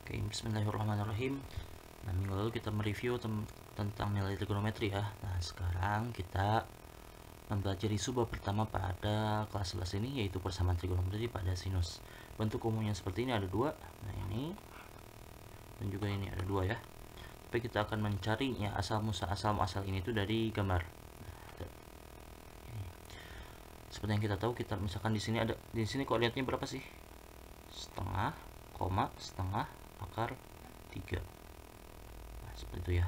Oke, bismillahirrahmanirrahim. Nah, minggu lalu kita mereview tentang nilai trigonometri ya. Nah, sekarang kita mempelajari subbab pertama pada kelas 11 ini, yaitu persamaan trigonometri pada sinus. Bentuk umumnya seperti ini, ada dua. Nah, ini dan juga ini ada dua ya. Tapi kita akan mencarinya asal muasal ini itu dari gambar. Seperti yang kita tahu, kita misalkan di sini koordinatnya berapa sih? Setengah, koma, setengah, akar 3. Nah, seperti itu ya.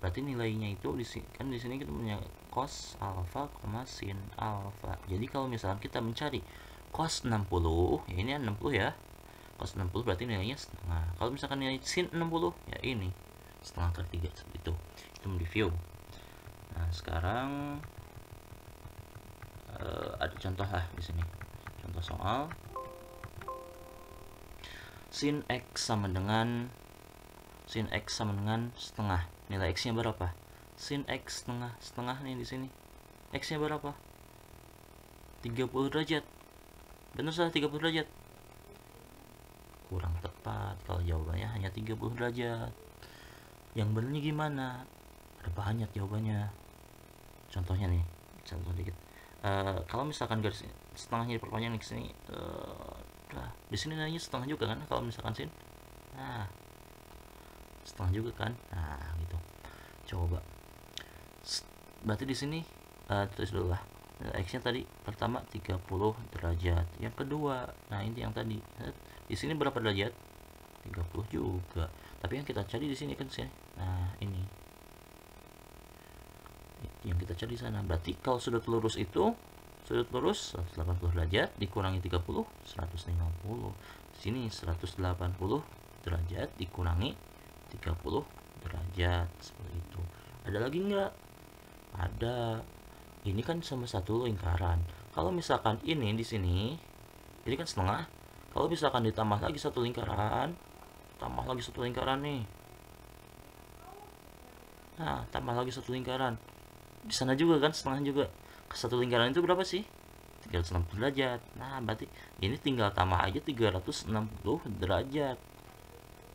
Berarti nilainya itu di sini kita punya cos alfa, sin alfa. Jadi kalau misalkan kita mencari cos 60, ya ini 60 ya. Cos 60 berarti nilainya setengah. Kalau misalkan nilai sin 60, ya ini setengah akar 3 seperti itu. Itu review. Nah, sekarang ada contoh lah di sini. Contoh soal sin x sama dengan setengah. Nilai x-nya berapa? Sin x setengah nih di sini. X-nya berapa? 30 derajat. Benar salah 30 derajat? Kurang tepat kalau jawabannya hanya 30 derajat. Yang benernya gimana? Ada banyak jawabannya. Contohnya nih, contoh dikit. Kalau misalkan garis setengahnya diperpanjang di sini, di sini nilainya setengah juga kan? Kalau misalkan sin, nah setengah juga kan? Nah gitu. Coba. Berarti di sini tulis dulu lah. X-nya tadi pertama 30 derajat. Yang kedua, nah ini yang tadi. Di sini berapa derajat? 30 juga. Tapi yang kita cari di sini kan sih. Nah, ini. Yang kita cari di sana. Berarti kalau sudut lurus itu 180 derajat dikurangi 30, 150. Di sini 180 derajat dikurangi 30 derajat, seperti itu. Ada lagi nggak? Ada. Ini kan sama satu lingkaran. Kalau misalkan ini di sini, ini kan setengah. Kalau misalkan ditambah lagi satu lingkaran, nih. Nah, tambah lagi satu lingkaran. Di sana juga kan setengah juga. Satu lingkaran itu berapa sih? 360 derajat. Nah, berarti ini tinggal tambah aja 360 derajat.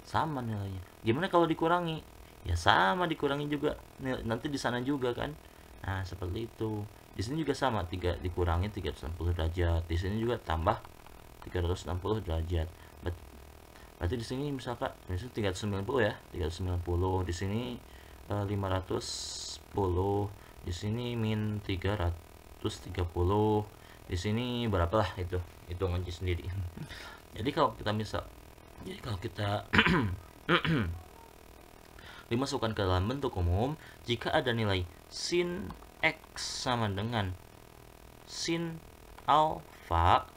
Sama nilainya. Gimana kalau dikurangi? Ya sama, dikurangi juga. Nanti di sana juga kan. Nah, seperti itu. Di sini juga sama, dikurangi 360 derajat. Di sini juga tambah 360 derajat. Berarti di sini misalkan di sini 390 ya. 390. Di sini 510. Di sini min 330. Di sini berapa lah itu? Hitung aja sendiri. Jadi kalau kita dimasukkan ke dalam bentuk umum, jika ada nilai sin x sama dengan sin alfa,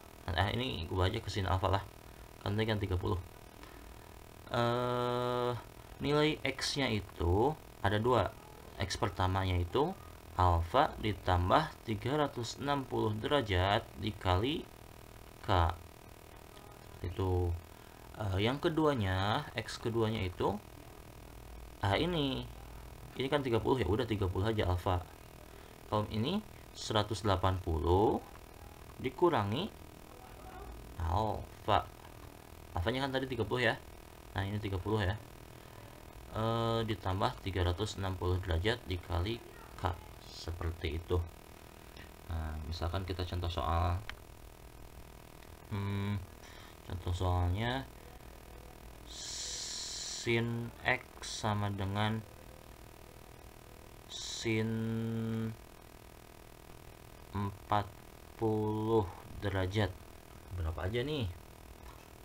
ini gue aja ke sin alfa lah, kan tadi kan 30. Nilai x nya itu ada dua. X pertamanya itu alfa ditambah 360 derajat dikali k, itu. Yang keduanya, x keduanya itu ini kan 30 ya, udah 30 aja alfa. Kalau ini 180 dikurangi alfa. Alfanya kan tadi 30 ya. Nah, ini 30 ya. Ditambah 360 derajat dikali k, seperti itu. Nah, misalkan kita contoh soal. Contoh soalnya sin x sama dengan sin 40 derajat. Berapa aja nih?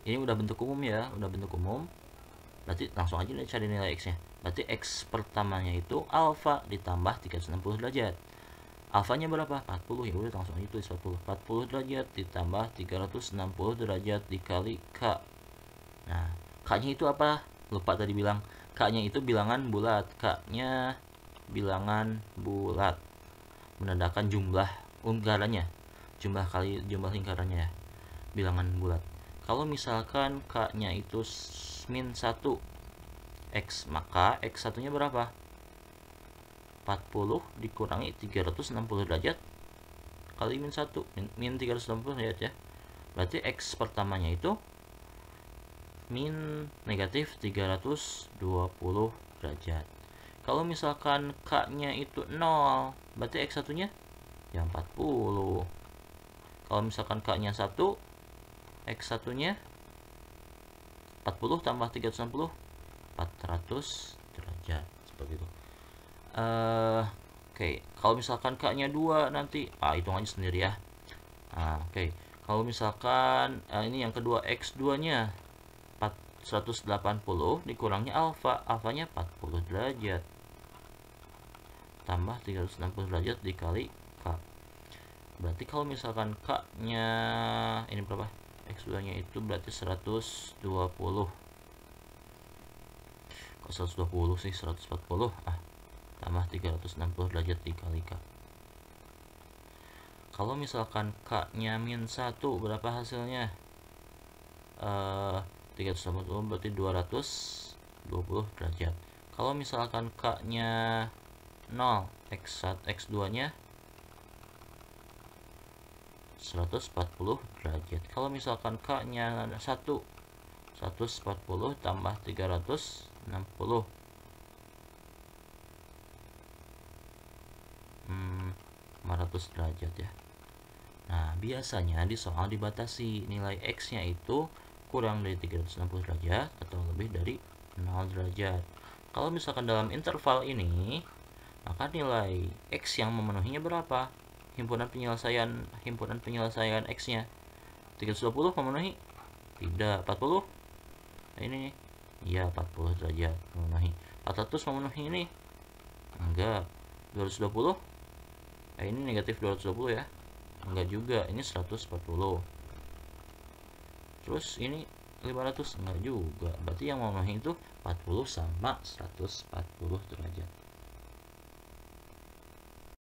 Ini udah bentuk umum ya, Berarti langsung aja cari nilai x nya. Berarti x pertamanya itu alfa ditambah 360 derajat. Alfanya berapa? 40. Ya udah langsung aja tulis 40. 40 derajat ditambah 360 derajat dikali k. Nah, k-nya itu apa? Lupa tadi bilang. K-nya itu bilangan bulat. K-nya bilangan bulat. Menandakan jumlah lingkarannya. Jumlah lingkarannya. Bilangan bulat. Kalau misalkan k-nya itu min 1 x, maka x satunya berapa? 40 dikurangi 360 derajat kali min 1, min 360 derajat ya. Berarti x pertamanya itu min negatif 320 derajat. Kalau misalkan K-nya itu 0, berarti X1-nya ya 40. Kalau misalkan K-nya 1, X1-nya 40 tambah 360, 400 derajat. Seperti itu. Oke. Kalau misalkan K-nya 2 nanti, hitung aja sendiri ya. Oke. Kalau misalkan ini yang kedua, X2-nya 180 dikurangnya alfa, alfanya 40 derajat tambah 360 derajat dikali K. Berarti kalau misalkan K nya ini berapa, X2 nya itu berarti 120. Kok 120 sih, 140. Tambah 360 derajat dikali K. Kalau misalkan K nya min 1, berapa hasilnya? 380 berarti 220 derajat. Kalau misalkan K nya 0, X2 nya 140 derajat. Kalau misalkan K nya 1, 140 tambah 360, 500 derajat ya. Nah, biasanya di soal dibatasi nilai X nya itu kurang dari 360 derajat atau lebih dari 0 derajat. Kalau misalkan dalam interval ini, maka nilai X yang memenuhinya berapa? Himpunan penyelesaian X-nya 320 memenuhi? Tidak. 40? Ini ya 40 derajat memenuhi. 400 memenuhi ini? Enggak. 220? Ini negatif 220 ya? Enggak juga. Ini 140. Terus ini 500? Enggak juga. Berarti yang memenuhi itu 40 sama 140 derajat.